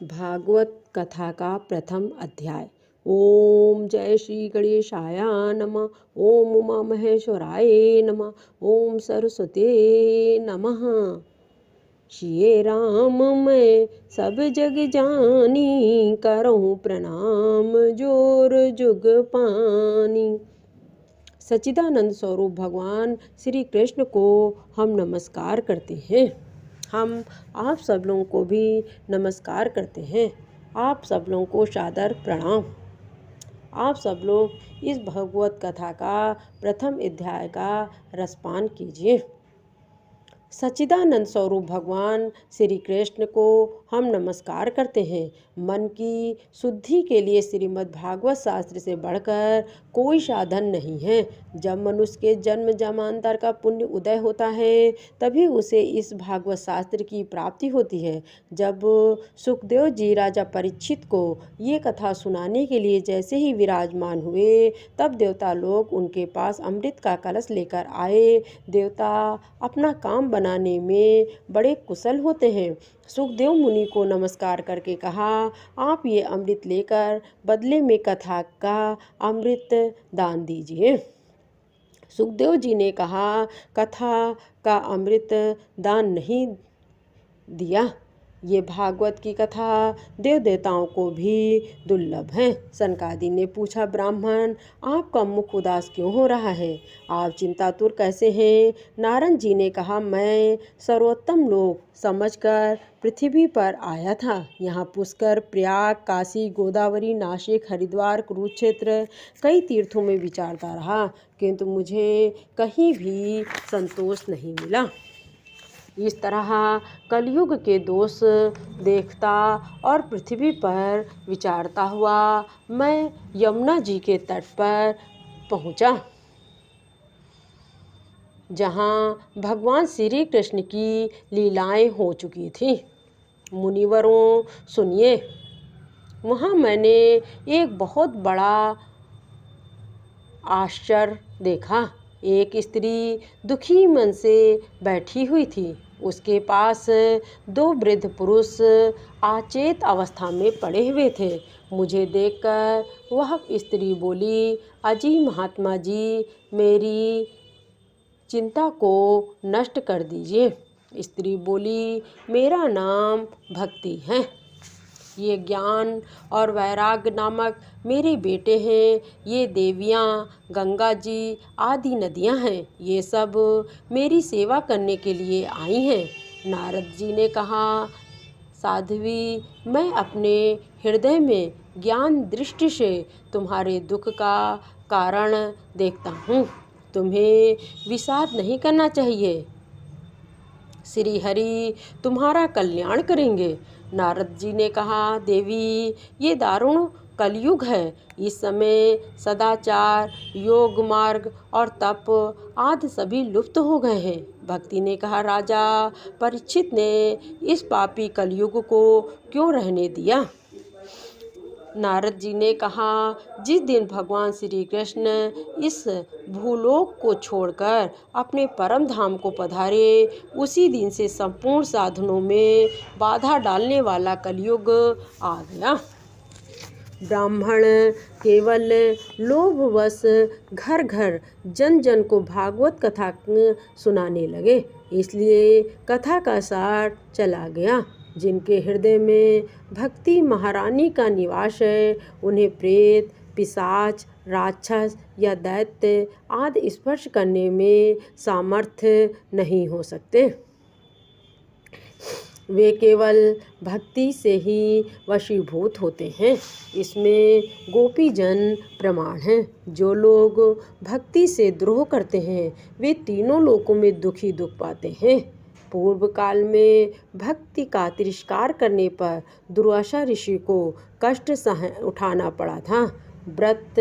भागवत कथा का प्रथम अध्याय। ओम जय श्री गणेशाय नमः। ओम उमा महेश्वराय नमः। ओम सरस्वती नमः। श्री राम मैं सब जग जानी, करहूँ प्रणाम जोर जुग पानी। सच्चिदानंद स्वरूप भगवान श्री कृष्ण को हम नमस्कार करते हैं। हम आप सब लोगों को भी नमस्कार करते हैं। आप सब लोगों को सादर प्रणाम। आप सब लोग इस भगवत कथा का प्रथम अध्याय का रसपान कीजिए। सच्चिदानंद स्वरूप भगवान श्री कृष्ण को हम नमस्कार करते हैं। मन की शुद्धि के लिए श्रीमद् भागवत शास्त्र से बढ़कर कोई साधन नहीं है। जब मनुष्य के जन्म जन्मांतर का पुण्य उदय होता है तभी उसे इस भागवत शास्त्र की प्राप्ति होती है। जब सुखदेव जी राजा परीक्षित को ये कथा सुनाने के लिए जैसे ही विराजमान हुए तब देवता लोग उनके पास अमृत का कलश लेकर आए। देवता अपना काम बनाने में बड़े कुशल होते हैं। सुखदेव मुनि को नमस्कार करके कहा, आप ये अमृत लेकर बदले में कथा का अमृत दान दीजिए। सुखदेव जी ने कहा, कथा का अमृत दान नहीं दिया। ये भागवत की कथा देव देवताओं को भी दुर्लभ है। सनकादि ने पूछा, ब्राह्मण आपका मुख उदास क्यों हो रहा है? आप चिंतातुर कैसे हैं? नारद जी ने कहा, मैं सर्वोत्तम लोक समझकर पृथ्वी पर आया था। यहाँ पुष्कर, प्रयाग, काशी, गोदावरी, नासिक, हरिद्वार, कुरुक्षेत्र कई तीर्थों में विचारता रहा, किंतु मुझे कहीं भी संतोष नहीं मिला। इस तरह कलयुग के दोष देखता और पृथ्वी पर विचारता हुआ मैं यमुना जी के तट पर पहुंचा, जहां भगवान श्री कृष्ण की लीलाएं हो चुकी थी। मुनिवरों सुनिए, वहां मैंने एक बहुत बड़ा आश्चर्य देखा। एक स्त्री दुखी मन से बैठी हुई थी। उसके पास दो वृद्ध पुरुष अचेत अवस्था में पड़े हुए थे। मुझे देखकर वह स्त्री बोली, अजी महात्मा जी, मेरी चिंता को नष्ट कर दीजिए। स्त्री बोली, मेरा नाम भक्ति है। ये ज्ञान और वैराग्य नामक मेरे बेटे हैं। ये देवियाँ, गंगा जी आदि नदियाँ हैं। ये सब मेरी सेवा करने के लिए आई हैं। नारद जी ने कहा, साध्वी, मैं अपने हृदय में ज्ञान दृष्टि से तुम्हारे दुख का कारण देखता हूँ। तुम्हें विषाद नहीं करना चाहिए। श्री हरि तुम्हारा कल्याण करेंगे। नारद जी ने कहा, देवी, ये दारुण कलयुग है। इस समय सदाचार, योग मार्ग और तप आदि सभी लुप्त हो गए हैं। भक्ति ने कहा, राजा परीक्षित ने इस पापी कलयुग को क्यों रहने दिया? नारद जी ने कहा, जिस दिन भगवान श्री कृष्ण इस भूलोक को छोड़कर अपने परम धाम को पधारे उसी दिन से संपूर्ण साधनों में बाधा डालने वाला कलयुग आ गया। ब्राह्मण केवल लोभवश घर घर जन जन को भागवत कथा सुनाने लगे, इसलिए कथा का सार चला गया। जिनके हृदय में भक्ति महारानी का निवास है, उन्हें प्रेत, पिशाच, राक्षस या दैत्य आदि स्पर्श करने में सामर्थ्य नहीं हो सकते। वे केवल भक्ति से ही वशीभूत होते हैं। इसमें गोपी जन प्रमाण हैं। जो लोग भक्ति से द्रोह करते हैं वे तीनों लोकों में दुखी दुख पाते हैं। पूर्व काल में भक्ति का तिरस्कार करने पर दुर्वासा ऋषि को कष्ट उठाना पड़ा था। व्रत,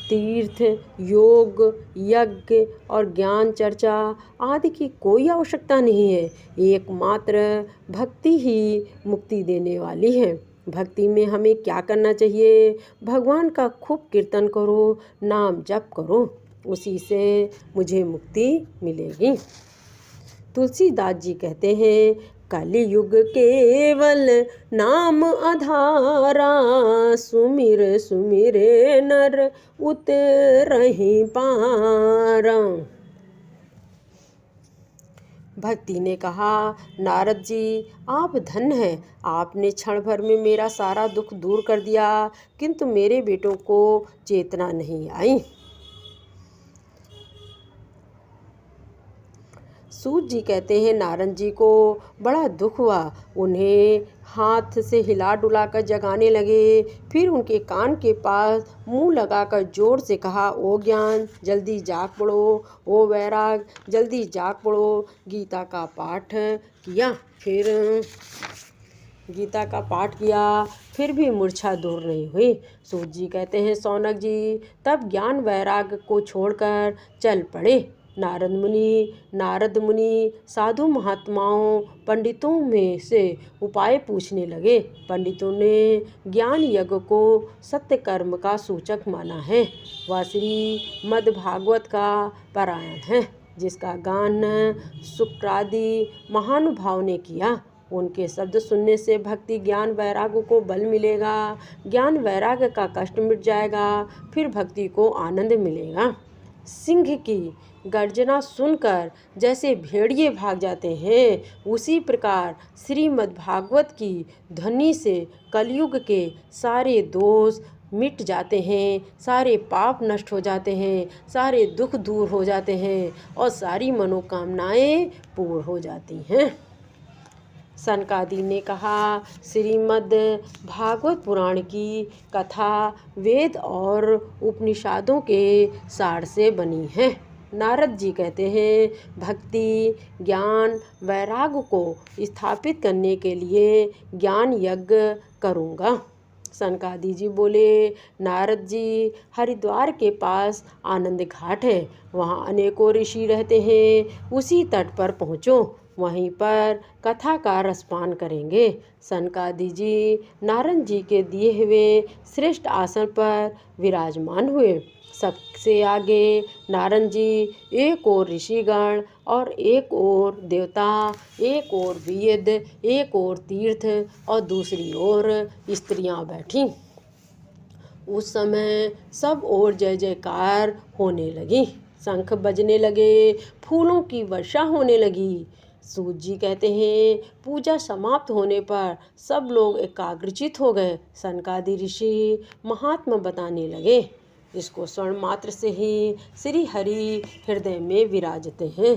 तीर्थ, योग, यज्ञ और ज्ञान चर्चा आदि की कोई आवश्यकता नहीं है। एकमात्र भक्ति ही मुक्ति देने वाली है। भक्ति में हमें क्या करना चाहिए? भगवान का खूब कीर्तन करो, नाम जप करो, उसी से मुझे मुक्ति मिलेगी। तुलसीदास जी कहते हैं, कलियुग केवल नाम आधारा, सुमिर सुमिर नर उतरहि पारा। भक्ति ने कहा, नारद जी आप धन्य हैं, आपने क्षण भर में मेरा सारा दुख दूर कर दिया, किंतु मेरे बेटों को चेतना नहीं आई। सूत जी कहते हैं, नारद जी को बड़ा दुख हुआ। उन्हें हाथ से हिला डुला कर जगाने लगे। फिर उनके कान के पास मुंह लगाकर जोर से कहा, ओ ज्ञान जल्दी जाग पड़ो, ओ वैराग जल्दी जाग पड़ो। गीता का पाठ किया, फिर भी मूर्छा दूर नहीं हुई। सूत जी कहते हैं, शौनक जी तब ज्ञान वैराग को छोड़कर चल पड़े। नारद मुनि साधु महात्माओं पंडितों में से उपाय पूछने लगे। पंडितों ने ज्ञान यज्ञ को सत्य कर्म का सूचक माना है। वह श्री मद् भागवत का पारायण है, जिसका गान शुक्रादि महानुभाव ने किया। उनके शब्द सुनने से भक्ति ज्ञान वैराग को बल मिलेगा, ज्ञान वैराग का कष्ट मिट जाएगा, फिर भक्ति को आनंद मिलेगा। सिंह की गर्जना सुनकर जैसे भेड़िए भाग जाते हैं, उसी प्रकार श्रीमद् भागवत की ध्वनि से कलयुग के सारे दोष मिट जाते हैं, सारे पाप नष्ट हो जाते हैं, सारे दुख दूर हो जाते हैं और सारी मनोकामनाएं पूर्ण हो जाती हैं। सनकादि ने कहा, श्रीमद् भागवत पुराण की कथा वेद और उपनिषदों के सार से बनी है। नारद जी कहते हैं, भक्ति ज्ञान वैराग को स्थापित करने के लिए ज्ञान यज्ञ करूँगा। सनकादि जी बोले, नारद जी हरिद्वार के पास आनंद घाट है, वहाँ अनेकों ऋषि रहते हैं, उसी तट पर पहुँचो, वहीं पर कथा का रसपान करेंगे। सनकादि जी नारद जी के दिए हुए श्रेष्ठ आसन पर विराजमान हुए। सबसे आगे नारद जी, एक ओर ऋषिगण और एक ओर देवता, एक ओर वेद, एक ओर तीर्थ और दूसरी ओर स्त्रियां बैठीं। उस समय सब ओर जय जयकार होने लगी, शंख बजने लगे, फूलों की वर्षा होने लगी। सूत जी कहते हैं, पूजा समाप्त होने पर सब लोग एकाग्रचित हो गए। सनकादि ऋषि महात्मा बताने लगे। इसको स्वर्ण मात्र से ही श्री हरि हृदय में विराजते हैं।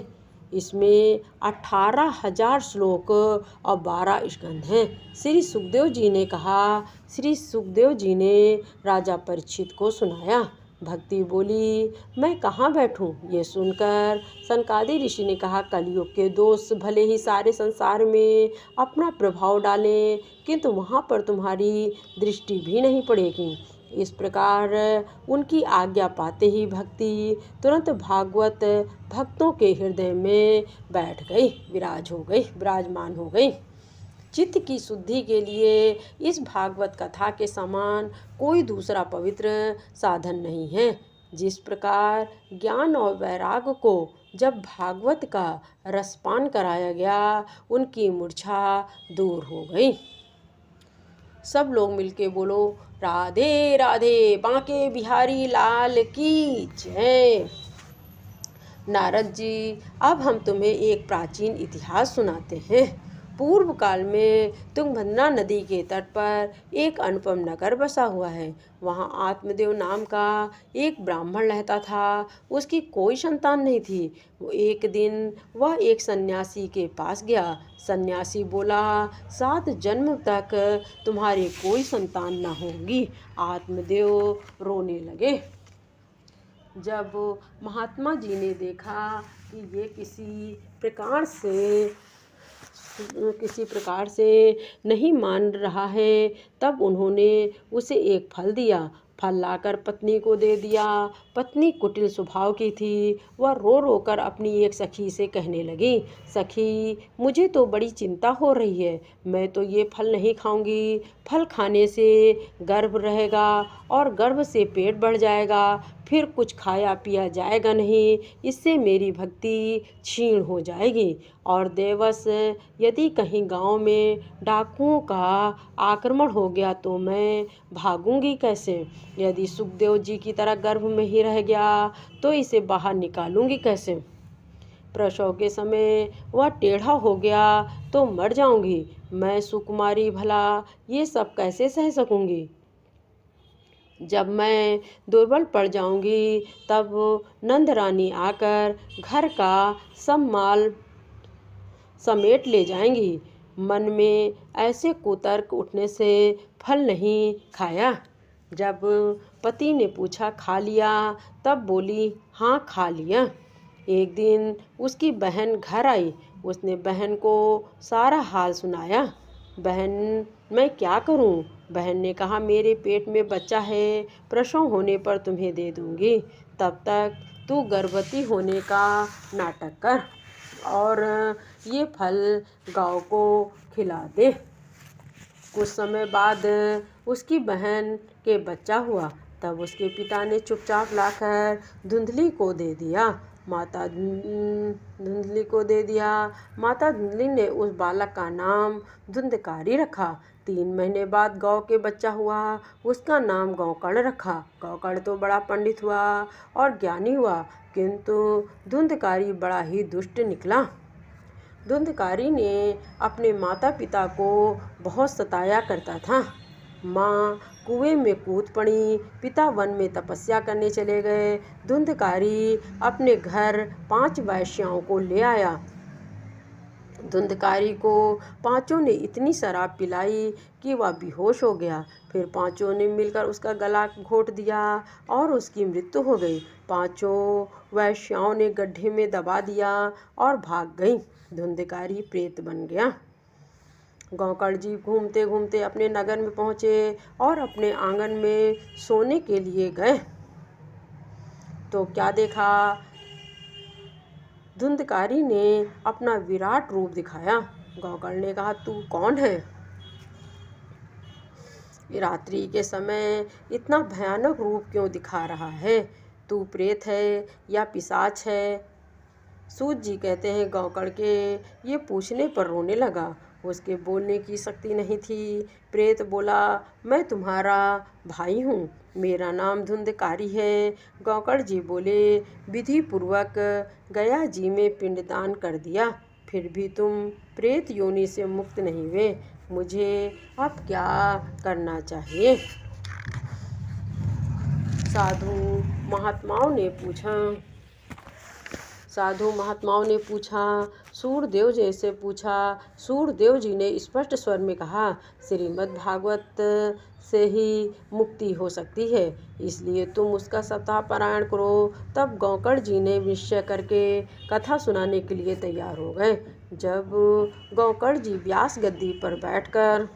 इसमें 18,000 श्लोक और 12 स्कंध हैं। श्री सुखदेव जी ने राजा परीक्षित को सुनाया। भक्ति बोली, मैं कहाँ बैठूं? ये सुनकर सनकादि ऋषि ने कहा, कलयुग के दोष भले ही सारे संसार में अपना प्रभाव डालें, किंतु वहाँ पर तुम्हारी दृष्टि भी नहीं पड़ेगी। इस प्रकार उनकी आज्ञा पाते ही भक्ति तुरंत भागवत भक्तों के हृदय में बैठ गई, विराजमान हो गई। चित्त की शुद्धि के लिए इस भागवत कथा के समान कोई दूसरा पवित्र साधन नहीं है। जिस प्रकार ज्ञान और वैराग को जब भागवत का रसपान कराया गया, उनकी मूर्छा दूर हो गई। सब लोग मिलके बोलो, राधे राधे, बांके बिहारी लाल की जय। नारद जी, अब हम तुम्हें एक प्राचीन इतिहास सुनाते हैं। पूर्व काल में तुंगभद्रा नदी के तट पर एक अनुपम नगर बसा हुआ है। वहाँ आत्मदेव नाम का एक ब्राह्मण रहता था। उसकी कोई संतान नहीं थी। एक दिन वह एक सन्यासी के पास गया। सन्यासी बोला, 7 जन्म तक तुम्हारी कोई संतान न होगी। आत्मदेव रोने लगे। जब महात्मा जी ने देखा कि ये किसी प्रकार से नहीं मान रहा है, तब उन्होंने उसे एक फल दिया। फल लाकर पत्नी को दे दिया। पत्नी कुटिल स्वभाव की थी। वह रो रो कर अपनी एक सखी से कहने लगी, सखी, मुझे तो बड़ी चिंता हो रही है। मैं तो ये फल नहीं खाऊंगी। फल खाने से गर्भ रहेगा और गर्भ से पेट बढ़ जाएगा, फिर कुछ खाया पिया जाएगा नहीं। इससे मेरी भक्ति क्षीण हो जाएगी और देवस यदि कहीं गांव में डाकुओं का आक्रमण हो गया तो मैं भागूंगी कैसे? यदि सुखदेव जी की तरह गर्भ में ही रह गया तो इसे बाहर निकालूंगी कैसे? प्रसव के समय वह टेढ़ा हो गया तो मर जाऊंगी। मैं सुकुमारी भला ये सब कैसे सह सकूंगी? जब मैं दुर्बल पड़ जाऊंगी तब नंद रानी आकर घर का सब माल समेट ले जाएंगी। मन में ऐसे कुतर्क उठने से फल नहीं खाया। जब पति ने पूछा खा लिया तब बोली हाँ खा लिया। एक दिन उसकी बहन घर आई। उसने बहन को सारा हाल सुनाया। बहन मैं क्या करूं? बहन ने कहा मेरे पेट में बच्चा है, प्रसव होने पर तुम्हें दे दूंगी। तब तक तू गर्भवती होने का नाटक कर और ये फल गांव को खिला दे। कुछ समय बाद उसकी बहन के बच्चा हुआ। तब उसके पिता ने चुपचाप लाकर धुंधली को दे दिया। माता धुंधली ने उस बालक का नाम धुंधकारी रखा। 3 महीने बाद गौ के बच्चा हुआ। उसका नाम गौकर्ण रखा। गौकर्ण तो बड़ा पंडित हुआ और ज्ञानी हुआ, किंतु धुंधकारी बड़ा ही दुष्ट निकला। धुंधकारी ने अपने माता पिता को बहुत सताया करता था। माँ कुएं में कूद पड़ी, पिता वन में तपस्या करने चले गए। धुंधकारी अपने घर 5 वैश्याओं को ले आया। धुंधकारी को 5 ने इतनी शराब पिलाई कि वह बेहोश हो गया। फिर 5 ने मिलकर उसका गला घोंट दिया और उसकी मृत्यु हो गई। 5 वैश्याओं ने गड्ढे में दबा दिया और भाग गई। धुंधकारी प्रेत बन गया। गौकर्ण जी घूमते घूमते अपने नगर में पहुँचे और अपने आंगन में सोने के लिए गए तो क्या देखा? धुंधकारी ने अपना विराट रूप दिखाया। गौकर्ण ने कहा तू कौन है? रात्रि के समय इतना भयानक रूप क्यों दिखा रहा है? तू प्रेत है या पिशाच है? सूत जी कहते हैं गौकर्ण के ये पूछने पर रोने लगा। उसके बोलने की शक्ति नहीं थी। प्रेत बोला मैं तुम्हारा भाई हूँ, मेरा नाम धुंधकारी है। गौकर्ण जी बोले विधि पूर्वक गया जी में पिंडदान कर दिया, फिर भी तुम प्रेत योनि से मुक्त नहीं हुए। मुझे अब क्या करना चाहिए? साधु महात्माओं ने पूछा। सूरदेव जी से पूछा। सूरदेव जी ने स्पष्ट स्वर में कहा श्रीमद् भागवत से ही मुक्ति हो सकती है, इसलिए तुम उसका सप्ताह पारायण करो। तब गौकर्ण जी ने निश्चय करके कथा सुनाने के लिए तैयार हो गए। जब गौकर्ण जी व्यास गद्दी पर बैठकर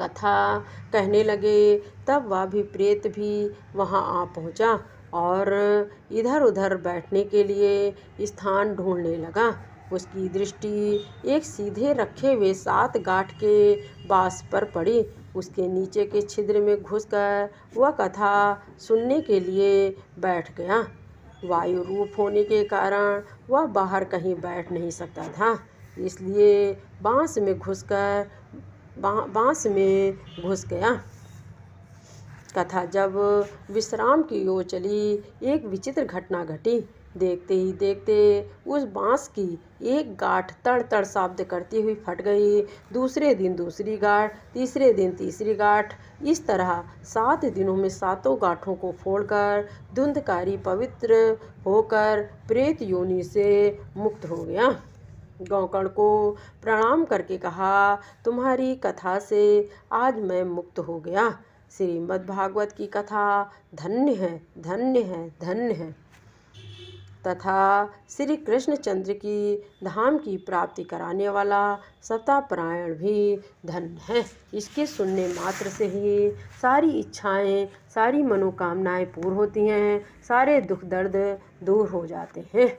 कथा कहने लगे तब वह भी प्रेत भी वहां आ पहुंचा और इधर उधर बैठने के लिए स्थान ढूंढने लगा। उसकी दृष्टि एक सीधे रखे हुए 7 गांठ के बांस पर पड़ी। उसके नीचे के छिद्र में घुसकर वह कथा सुनने के लिए बैठ गया। वायु रूप होने के कारण वह बाहर कहीं बैठ नहीं सकता था, इसलिए बांस में घुस गया। कथा जब विश्राम की ओर चली, एक विचित्र घटना घटी। देखते ही देखते उस बांस की एक गांठ तड़ तड़ शब्द करती हुई फट गई। दूसरे दिन दूसरी गांठ, तीसरे दिन तीसरी गांठ। इस तरह 7 दिनों में 7 गांठों को फोड़कर धुंधकारी पवित्र होकर प्रेत योनि से मुक्त हो गया। गौकर्ण को प्रणाम करके कहा तुम्हारी कथा से आज मैं मुक्त हो गया। श्रीमद् भागवत की कथा धन्य है, धन्य है, धन्य है तथा श्री कृष्णचंद्र की धाम की प्राप्ति कराने वाला सप्ताह पारायण भी धन्य है। इसके सुनने मात्र से ही सारी इच्छाएं, सारी मनोकामनाएं पूर्ण होती हैं, सारे दुख दर्द दूर हो जाते हैं।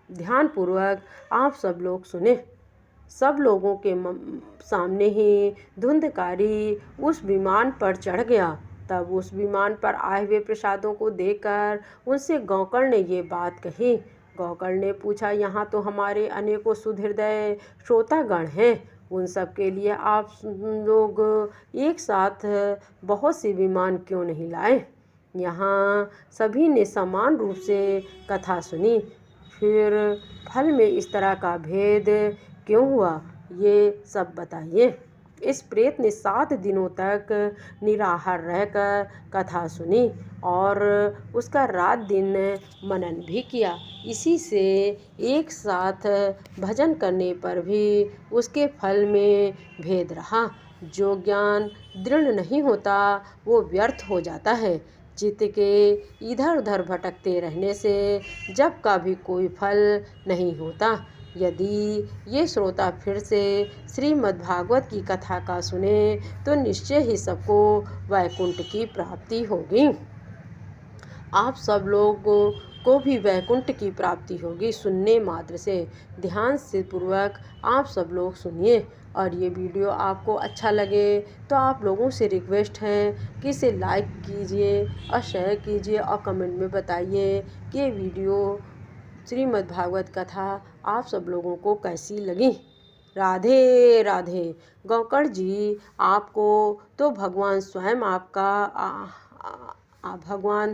ध्यानपूर्वक आप सब लोग सुने। सब लोगों के सामने ही धुंधकारी उस विमान पर चढ़ गया। तब उस विमान पर आए हुए प्रसादों को देखकर उनसे गौकर्ण ने ये बात कही। गौकर्ण ने पूछा, यहाँ तो हमारे अनेकों सुहृदय श्रोतागण हैं, उन सब के लिए आप लोग एक साथ बहुत से विमान क्यों नहीं लाए। यहाँ सभी ने समान रूप से कथा सुनी। फिर फल में इस तरह का भेद क्यों हुआ, ये सब बताइए। इस प्रेत ने 7 दिनों तक निराहार रहकर कथा सुनी और उसका रात दिन मनन भी किया। इसी से एक साथ भजन करने पर भी उसके फल में भेद रहा। जो ज्ञान दृढ़ नहीं होता वो व्यर्थ हो जाता है। चित्त के इधर उधर भटकते रहने से जब का भी कोई फल नहीं होता। यदि ये श्रोता फिर से श्रीमद् भागवत की कथा का सुने तो निश्चय ही सबको वैकुंठ की प्राप्ति होगी। आप सब लोगों को भी वैकुंठ की प्राप्ति होगी सुनने मात्र से। ध्यान से पूर्वक आप सब लोग सुनिए। और ये वीडियो आपको अच्छा लगे तो आप लोगों से रिक्वेस्ट है कि इसे लाइक कीजिए और शेयर कीजिए और कमेंट में बताइए कि ये वीडियो श्रीमद् भागवत कथा आप सब लोगों को कैसी लगी। राधे राधे। गौकर्ण जी, आपको तो भगवान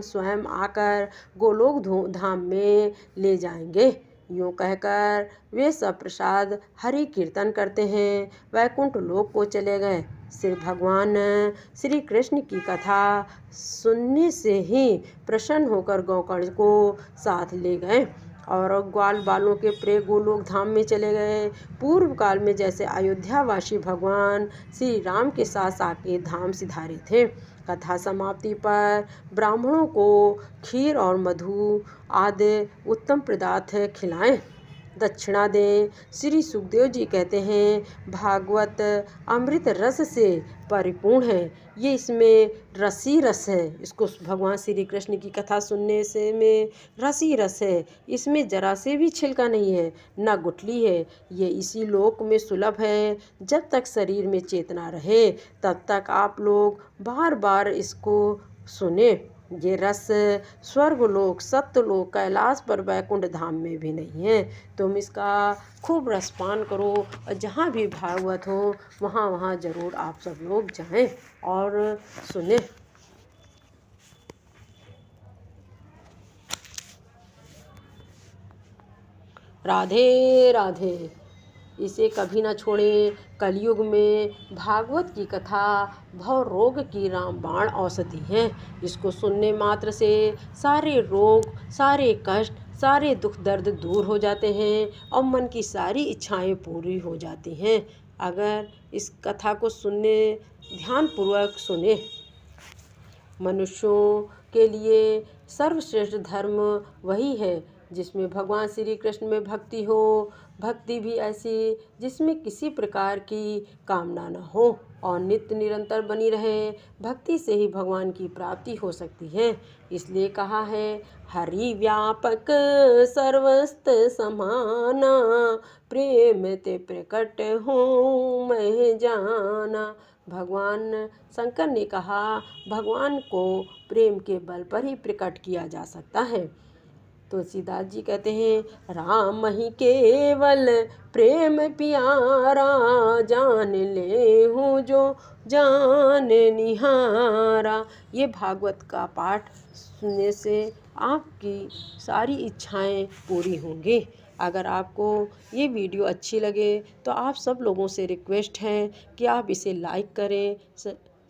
स्वयं आकर गोलोक धाम में ले जाएंगे। यूँ कहकर वे सब प्रसाद हरि कीर्तन करते हैं वैकुंठ लोक को चले गए। सिर्फ भगवान श्री कृष्ण की कथा सुनने से ही प्रसन्न होकर गौकर्ण को साथ ले गए और ग्वाल बालों के प्रिय गोलोक धाम में चले गए। पूर्व काल में जैसे अयोध्यावासी भगवान श्री राम के साथ साकेत धाम सिधारे थे। कथा समाप्ति पर ब्राह्मणों को खीर और मधु आदि उत्तम पदार्थ खिलाएं, दक्षिणा दें। श्री सुखदेव जी कहते हैं, भागवत अमृत रस से परिपूर्ण है। ये इसमें रसी रस है। इसको भगवान श्री कृष्ण की कथा सुनने से में रसी रस है। इसमें जरा से भी छिलका नहीं है, न गुठली है। ये इसी लोक में सुलभ है। जब तक शरीर में चेतना रहे तब तक आप लोग बार बार इसको सुने। ये रस स्वर्गलोक, सत्यलोक, कैलाश पर वैकुंठ धाम में भी नहीं है। तुम इसका खूब रसपान करो और जहाँ भी भागवत हो वहाँ वहाँ ज़रूर आप सब लोग जाएं और सुने। राधे राधे। इसे कभी न छोड़ें। कलयुग में भागवत की कथा भव रोग की रामबाण औषधि है। इसको सुनने मात्र से सारे रोग, सारे कष्ट, सारे दुख दर्द दूर हो जाते हैं और मन की सारी इच्छाएं पूरी हो जाती हैं। अगर इस कथा को सुनने ध्यानपूर्वक सुने। मनुष्यों के लिए सर्वश्रेष्ठ धर्म वही है जिसमें भगवान श्री कृष्ण में भक्ति हो। भक्ति भी ऐसी जिसमें किसी प्रकार की कामना न हो और नित्य निरंतर बनी रहे। भक्ति से ही भगवान की प्राप्ति हो सकती है। इसलिए कहा है, हरि व्यापक सर्वस्त समाना, प्रेम ते प्रकट हूँ मैं जाना। भगवान शंकर ने कहा, भगवान को प्रेम के बल पर ही प्रकट किया जा सकता है। तुलसीदास जी कहते हैं, राम ही केवल प्रेम प्यारा, जान ले हूँ जो जान निहारा। ये भागवत का पाठ सुनने से आपकी सारी इच्छाएं पूरी होंगी। अगर आपको ये वीडियो अच्छी लगे तो आप सब लोगों से रिक्वेस्ट है कि आप इसे लाइक करें,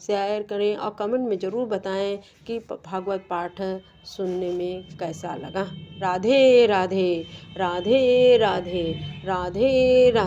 शेयर करें और कमेंट में ज़रूर बताएं कि भागवत पाठ सुनने में कैसा लगा। राधे राधे। राधे राधे। राधे राधे।